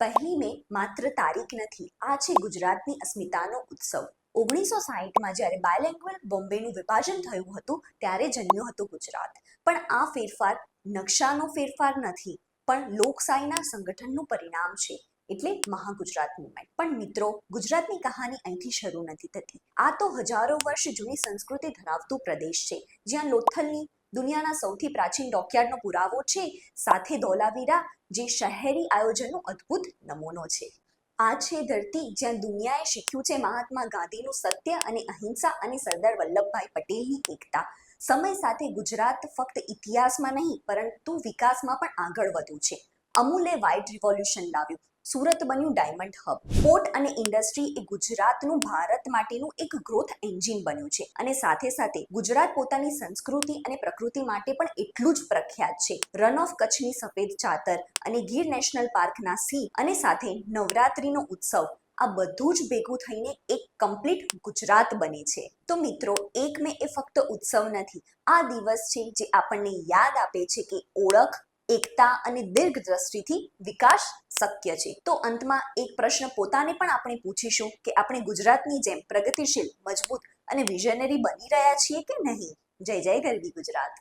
પહેલી મે માત્ર તારીખ નથી, આ છે ગુજરાતની અસ્મિતાનો ઉત્સવ। 1960માં જ્યારે બાયલેંગ્યુઅલ બોમ્બેનું વિભાજન થયું હતું ત્યારે જન્મ્યું હતું ગુજરાત। પણ આ ફેરફાર નકશાનો ફેરફાર નથી, પણ લોકશાહીના સંગઠનનું પરિણામ છે, એટલે મહાગુજરાત મુવમેન્ટ। પણ મિત્રો, ગુજરાતની કહાની અહીંથી શરૂ નથી થતી। આ તો હજારો વર્ષ જૂની સંસ્કૃતિ ધરાવતો પ્રદેશ છે, જ્યાં લોથલની દુનિયાના સૌથી પ્રાચીન ડોકયાર્ડનો પુરાવો છે, સાથે ધોલાવીરા જે શહેરી આયોજનનો અદ્ભુત નમૂનો છે। આ છે ધરતી જ્યાં દુનિયાએ શીખ્યું છે મહાત્મા ગાંધીનું સત્ય અને અહિંસા અને સરદાર વલ્લભભાઈ પટેલની એકતા। સમય સાથે ગુજરાત ફક્ત ઇતિહાસમાં નહીં પરંતુ વિકાસમાં પણ આગળ વધ્યું છે। અમૂલે વ્હાઇટ રિવોલ્યુશન લાવ્યું, સુરત બન્યું ડાયમંડ હબ, પોર્ટ અને ઇન્ડસ્ટ્રી એ ગુજરાતનું ભારત માટેનું એક ગ્રોથ એન્જિન બન્યું છે। અને સાથે સાથે ગુજરાત પોતાની સંસ્કૃતિ અને પ્રકૃતિ માટે પણ એટલું જ પ્રખ્યાત છે। રન ઓફ કચ્છની સફેદ ચાદર અને ગીર નેશનલ પાર્કના સિંહ અને સાથે નવરાત્રીનો ઉત્સવ, આ બધું જ ભેગું થઈને એક કમ્પ્લીટ ગુજરાત બને છે। તો મિત્રો, 1 મે એ ફક્ત ઉત્સવ નથી, આ દિવસ છે જે આપણને યાદ આપે છે કે ઓળખ, એકતા અને દીર્ઘદ્રષ્ટિથી વિકાસ શક્ય છે। તો અંતમાં એક પ્રશ્ન પોતાને પણ આપણે પૂછીશું કે આપણે ગુજરાતની જેમ પ્રગતિશીલ, મજબૂત અને વિઝનરી બની રહ્યા છીએ કે નહીં? જય જય ગરવી ગુજરાત।